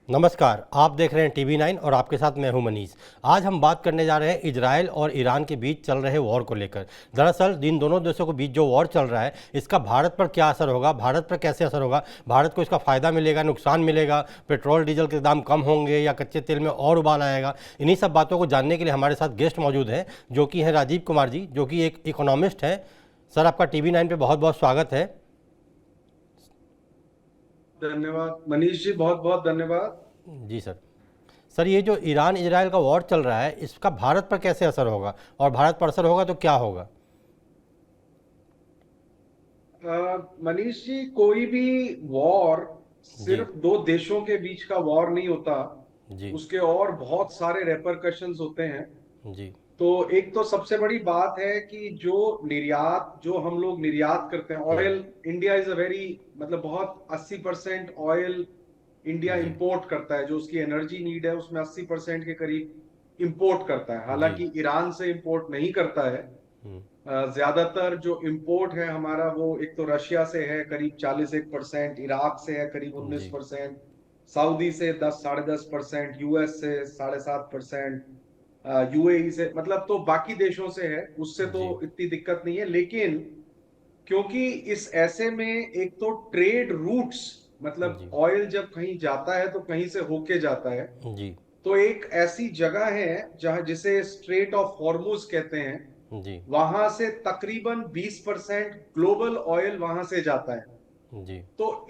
नमस्कार, आप देख रहे हैं TV9 और आपके साथ मैं हूं मनीष। आज हम बात करने जा रहे हैं इजराइल और ईरान के बीच चल रहे वॉर को लेकर। दरअसल इन दोनों देशों के बीच जो वॉर चल रहा है इसका भारत पर क्या असर होगा, भारत पर कैसे असर होगा, भारत को इसका फ़ायदा मिलेगा, नुकसान मिलेगा, पेट्रोल डीजल के दाम कम होंगे या कच्चे तेल में और उबाल आएगा। इन्हीं सब बातों को जानने के लिए हमारे साथ गेस्ट मौजूद हैं जो कि हैं राजीव कुमार जी, जो कि एक इकोनॉमिस्ट हैं। सर, आपका TV9 पर बहुत बहुत स्वागत है। धन्यवाद मनीष जी, बहुत बहुत धन्यवाद। जी सर। सर, ये जो ईरान इजराइल का वॉर चल रहा है इसका भारत पर कैसे असर होगा, और भारत पर असर होगा तो क्या होगा? मनीष जी, कोई भी वॉर जी सिर्फ दो देशों के बीच का वॉर नहीं होता। जी उसके और बहुत सारे रेपरकशंस होते हैं। जी तो एक तो सबसे बड़ी बात है कि जो हम लोग निर्यात करते हैं oil, India is a very मतलब बहुत 80% ऑयल इंडिया जी इंपोर्ट करता है। जो उसकी एनर्जी नीड है उसमें 80% के करीब इंपोर्ट करता है, जी। हालांकि ईरान से इंपोर्ट नहीं करता है। हम्म, ज्यादातर जो इंपोर्ट है हमारा वो एक तो रशिया से है करीब 41%, इराक से है करीब जी 19%, सऊदी से 10 साढ़े 10%, यूएस से 7.5%, यूएई से मतलब तो बाकी देशों से है, उससे तो जी इतनी दिक्कत नहीं है। लेकिन क्योंकि इस ऐसे में एक तो ट्रेड रूट्स मतलब जी ऑयल जब कहीं जाता है तो कहीं से होके जाता है। जी तो एक ऐसी जगह है जहां जिसे स्ट्रेट ऑफ हॉर्मुज कहते हैं, जी वहां से तकरीबन 20% ग्लोबल ऑयल वहां से जाता है। जी तो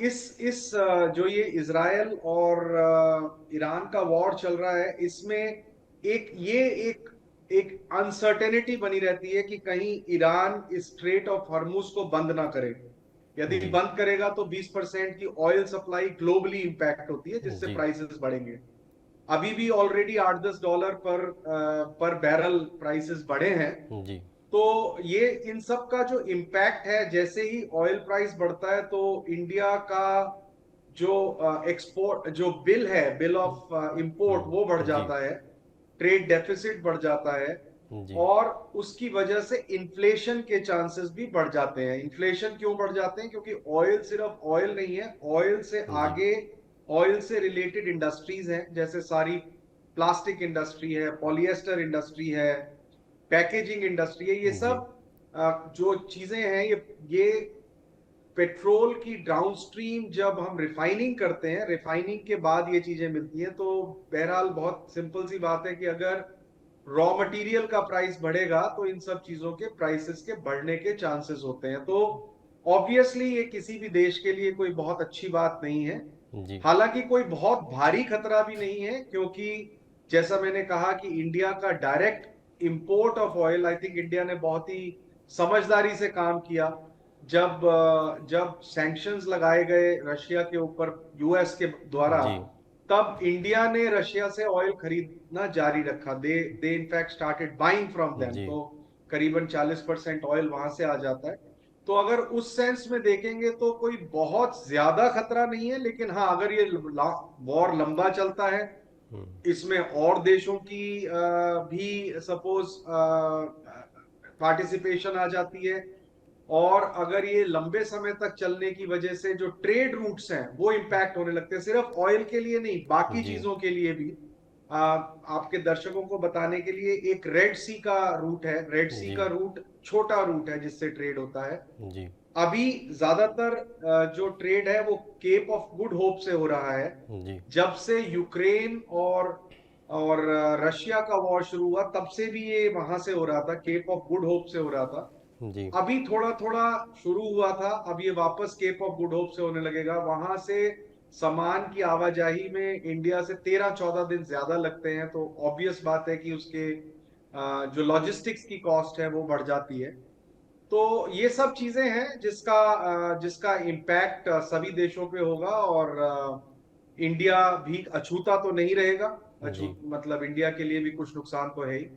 जो ये इजराइल और ईरान का वॉर चल रहा है, इसमें एक एक अनसर्टेनिटी बनी रहती है कि कहीं ईरान इस स्ट्रेट ऑफ हॉर्मुज को बंद ना करे। यदि जी बंद करेगा तो 20% की ऑयल सप्लाई ग्लोबली इंपैक्ट होती है, जिससे जी प्राइसेस बढ़ेंगे। अभी भी ऑलरेडी $8-10 पर बैरल प्राइसेस बढ़े हैं। जी तो ये इन सब का जो इम्पैक्ट है, जैसे ही ऑयल प्राइस बढ़ता है तो इंडिया का जो एक्सपोर्ट जो बिल ऑफ इंपोर्ट वो बढ़ जी जाता है, ट्रेड डेफिसिट बढ़ जाता है। जी और उसकी वजह से इन्फ्लेशन के चांसेस भी बढ़ जाते हैं। इन्फ्लेशन क्यों बढ़ जाते हैं? क्योंकि ऑयल सिर्फ ऑयल नहीं है, ऑयल से जी आगे ऑयल से रिलेटेड इंडस्ट्रीज हैं, जैसे सारी प्लास्टिक इंडस्ट्री है, पॉलिएस्टर इंडस्ट्री है, पैकेजिंग इंडस्ट्री है। ये जी सब जो चीजें हैं, ये पेट्रोल की डाउनस्ट्रीम जब हम रिफाइनिंग करते हैं, रिफाइनिंग के बाद ये चीजें मिलती हैं। तो बहरहाल बहुत सिंपल सी बात है कि अगर रॉ मटेरियल का प्राइस बढ़ेगा तो इन सब चीजों के प्राइसेस के बढ़ने के चांसेस होते हैं। तो ऑब्वियसली ये किसी भी देश के लिए कोई बहुत अच्छी बात नहीं है। जी हालांकि कोई बहुत भारी खतरा भी नहीं है, क्योंकि जैसा मैंने कहा कि इंडिया का direct import of oil, I think India ने बहुत ही समझदारी से काम किया। जब सैंक्शंस लगाए गए रशिया के ऊपर यूएस के द्वारा, जी तब इंडिया ने रशिया से ऑयल खरीदना जारी रखा। They they in fact started buying from them. जी तो करीबन 40% ऑयल वहां से आ जाता है। तो अगर उस सेंस में देखेंगे तो कोई बहुत ज्यादा खतरा नहीं है। लेकिन हाँ, अगर ये वॉर लंबा चलता है, इसमें और देशों की भी सपोज पार्टिसिपेशन आ जाती है, और अगर ये लंबे समय तक चलने की वजह से जो ट्रेड रूट्स हैं वो इंपैक्ट होने लगते हैं, सिर्फ ऑयल के लिए नहीं बाकी जी चीजों के लिए भी। आपके दर्शकों को बताने के लिए, एक रेड सी का रूट है। रेड सी जी का रूट छोटा रूट है जिससे ट्रेड होता है। जी अभी ज्यादातर जो ट्रेड है वो केप ऑफ गुड होप से हो रहा है। जी जब से यूक्रेन और रशिया का वॉर शुरू हुआ, तब से भी ये वहां से हो रहा था, केप ऑफ गुड होप से हो रहा था। जी अभी थोड़ा थोड़ा शुरू हुआ था, अब ये वापस केप ऑफ गुड होप से होने लगेगा। वहां से सामान की आवाजाही में इंडिया से 13-14 दिन ज्यादा लगते हैं। तो ऑब्वियस बात है कि उसके जो लॉजिस्टिक्स की कॉस्ट है वो बढ़ जाती है। तो ये सब चीजें हैं जिसका इम्पैक्ट सभी देशों पे होगा। और इंडिया भी अछूता तो नहीं रहेगा। जी अछूत मतलब इंडिया के लिए भी कुछ नुकसान तो है ही।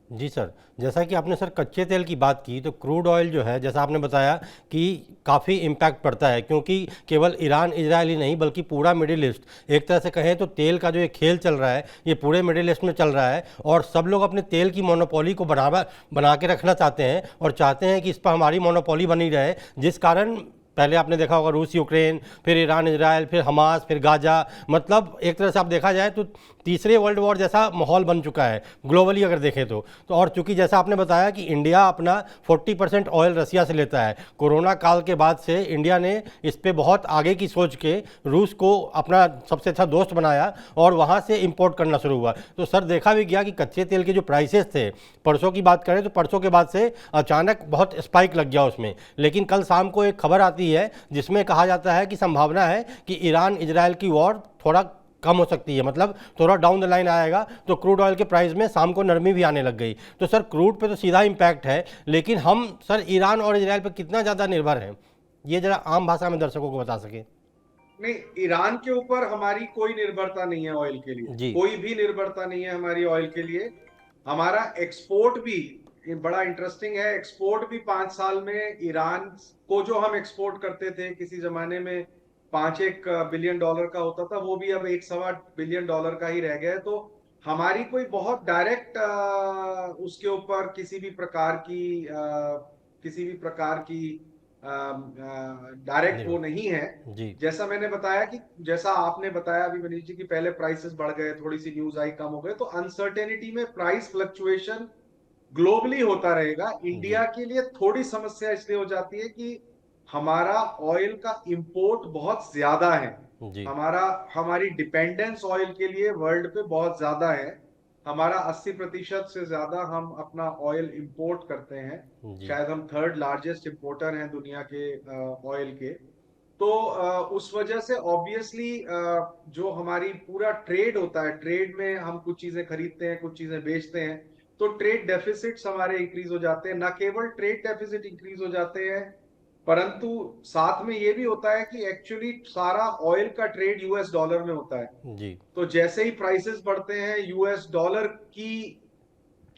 जी सर, जैसा कि आपने सर कच्चे तेल की बात की, तो क्रूड ऑयल जो है, जैसा आपने बताया कि काफ़ी इम्पैक्ट पड़ता है, क्योंकि केवल ईरान इजराइल ही नहीं बल्कि पूरा मिडिल ईस्ट, एक तरह से कहें तो तेल का जो ये खेल चल रहा है ये पूरे मिडिल ईस्ट में चल रहा है, और सब लोग अपने तेल की मोनोपोली को बढ़ावा बना के रखना चाहते हैं और चाहते हैं कि इस पर हमारी मोनोपोली बनी रहे, जिस कारण पहले आपने देखा होगा रूस यूक्रेन, फिर ईरान इजराइल, फिर हमास, फिर गाजा, मतलब एक तरह से आप देखा जाए तो तीसरे वर्ल्ड वॉर जैसा माहौल बन चुका है ग्लोबली अगर देखें तो। और चूंकि जैसा आपने बताया कि इंडिया अपना 40% ऑयल रसिया से लेता है, कोरोना काल के बाद से इंडिया ने इस पे बहुत आगे की सोच के रूस को अपना सबसे अच्छा दोस्त बनाया और वहाँ से इंपोर्ट करना शुरू हुआ। तो सर देखा भी गया कि कच्चे तेल के जो प्राइसेस थे, परसों की बात करें तो परसों के बाद से अचानक बहुत स्पाइक लग गया उसमें। लेकिन कल शाम को एक खबर आती है जिसमें कहा जाता है कि संभावना है कि ईरान इजराइल की वॉर थोड़ा कम हो सकती है, मतलब थोड़ा डाउन द लाइन आएगा तो क्रूड ऑयल के प्राइस में शाम को नरमी भी आने लग गई। तो सर क्रूड पे तो सीधा इम्पैक्ट है, लेकिन हम सर ईरान और इजराइल पर कितना ज़्यादा निर्भर हैं, ये जरा आम भाषा में दर्शकों को बता सके। नहीं, ईरान के ऊपर हमारी कोई निर्भरता नहीं है ऑयल के लिए, जी कोई भी निर्भरता नहीं है हमारी ऑयल के लिए। हमारा एक्सपोर्ट भी, ये बड़ा इंटरेस्टिंग है, एक्सपोर्ट भी 5 साल में ईरान को जो हम एक्सपोर्ट करते थे किसी जमाने में 5-1 बिलियन डॉलर का होता था, वो भी अब 1-1.25 बिलियन डॉलर का ही रह गया है। तो हमारी कोई बहुत डायरेक्ट उसके ऊपर किसी भी प्रकार की डायरेक्ट वो निर्भर। नहीं है। जी जैसा मैंने बताया कि जैसा आपने बताया अभी मनीष जी की पहले प्राइसेस बढ़ गए, थोड़ी सी न्यूज आई कम हो गए, तो अनसर्टेनिटी में प्राइस फ्लक्चुएशन ग्लोबली होता रहेगा। इंडिया जी के लिए थोड़ी समस्या इसलिए हो जाती है कि हमारा ऑयल का इंपोर्ट बहुत ज्यादा है। जी हमारी डिपेंडेंस ऑयल के लिए वर्ल्ड पे बहुत ज्यादा है। हमारा 80% से ज्यादा हम अपना ऑयल इंपोर्ट करते हैं। जी शायद हम थर्ड लार्जेस्ट इंपोर्टर हैं दुनिया के ऑयल के। तो उस वजह से ऑब्वियसली जो हमारी पूरा ट्रेड होता है, ट्रेड में हम कुछ चीजें खरीदते हैं, कुछ चीजें बेचते हैं, तो ट्रेड डेफिसिट्स हमारे इंक्रीज हो जाते हैं। ना केवल ट्रेड डेफिसिट इंक्रीज हो जाते हैं, परंतु साथ में ये भी होता है कि एक्चुअली सारा ऑयल का ट्रेड यूएस डॉलर में होता है। जी तो जैसे ही प्राइसेस बढ़ते हैं, यूएस डॉलर की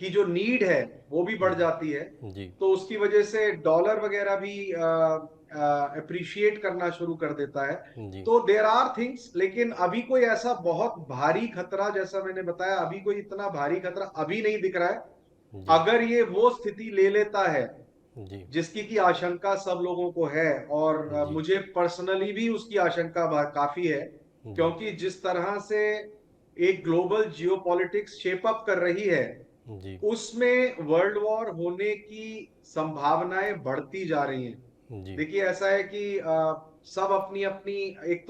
जो नीड है वो भी बढ़ जाती है। जी तो उसकी वजह से डॉलर वगैरह भी अप्रिशिएट करना शुरू कर देता है। जी तो देर आर थिंग्स, लेकिन अभी कोई ऐसा बहुत भारी खतरा, जैसा मैंने बताया, अभी कोई इतना भारी खतरा अभी नहीं दिख रहा है। जी अगर ये वो स्थिति ले लेता है जी जिसकी की आशंका सब लोगों को है, और जी मुझे पर्सनली भी उसकी आशंका काफी है, जी क्योंकि जिस तरह से एक ग्लोबल जियोपॉलिटिक्स शेप अप कर रही है, जी उसमें वर्ल्ड वॉर होने की संभावनाएं बढ़ती जा रही हैं। जी देखिए, ऐसा है कि सब अपनी अपनी, एक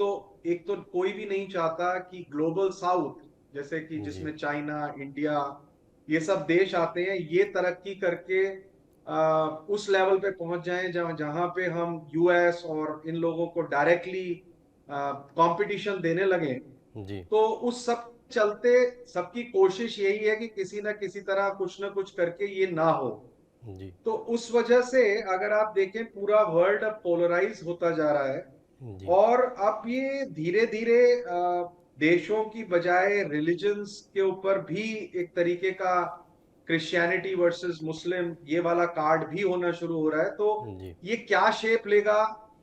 तो कोई भी नहीं चाहता कि ग्लोबल साउथ, जैसे कि जी जिसमें चाइना, इंडिया, ये सब देश आते हैं, ये तरक्की करके उस लेवल पे पहुंच जाएं जहां जहां पे हम यूएस और इन लोगों को डायरेक्टली कंपटीशन देने लगे। जी तो उस सब चलते सबकी कोशिश यही है कि किसी ना किसी तरह कुछ ना कुछ करके ये ना हो। जी तो उस वजह से अगर आप देखें, पूरा वर्ल्ड अब पोलराइज होता जा रहा है। जी और अब ये धीरे धीरे देशों की बजाय रिलीजन्स के ऊपर भी एक तरीके का क्रिश्चियनिटी वर्सेस मुस्लिम ये वाला कार्ड भी होना शुरू हो रहा है। तो जी ये क्या शेप लेगा,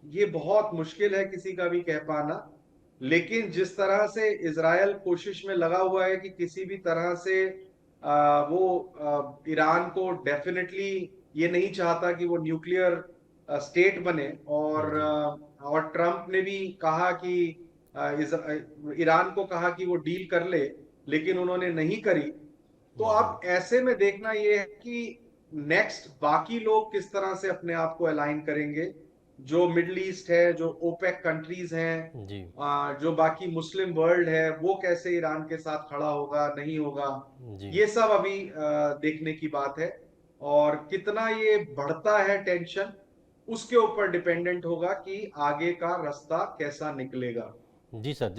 ये बहुत मुश्किल है किसी का भी कह पाना। लेकिन जिस तरह से इजराइल कोशिश में लगा हुआ है कि किसी भी तरह से वो ईरान को डेफिनेटली ये नहीं चाहता कि वो न्यूक्लियर स्टेट बने, जी और ट्रम्प ने भी कहा कि ईरान को कहा कि वो डील कर ले, लेकिन उन्होंने नहीं करी। तो जी अब ऐसे में देखना ये है कि नेक्स्ट बाकी लोग किस तरह से अपने आप को अलाइन करेंगे। जो मिडल ईस्ट है, जो ओपेक कंट्रीज हैं, जी जो बाकी मुस्लिम वर्ल्ड है, वो कैसे ईरान के साथ खड़ा होगा, नहीं होगा, जी ये सब अभी देखने की बात है। और कितना ये बढ़ता है टेंशन, उसके ऊपर डिपेंडेंट होगा कि आगे का रास्ता कैसा निकलेगा। जी सर।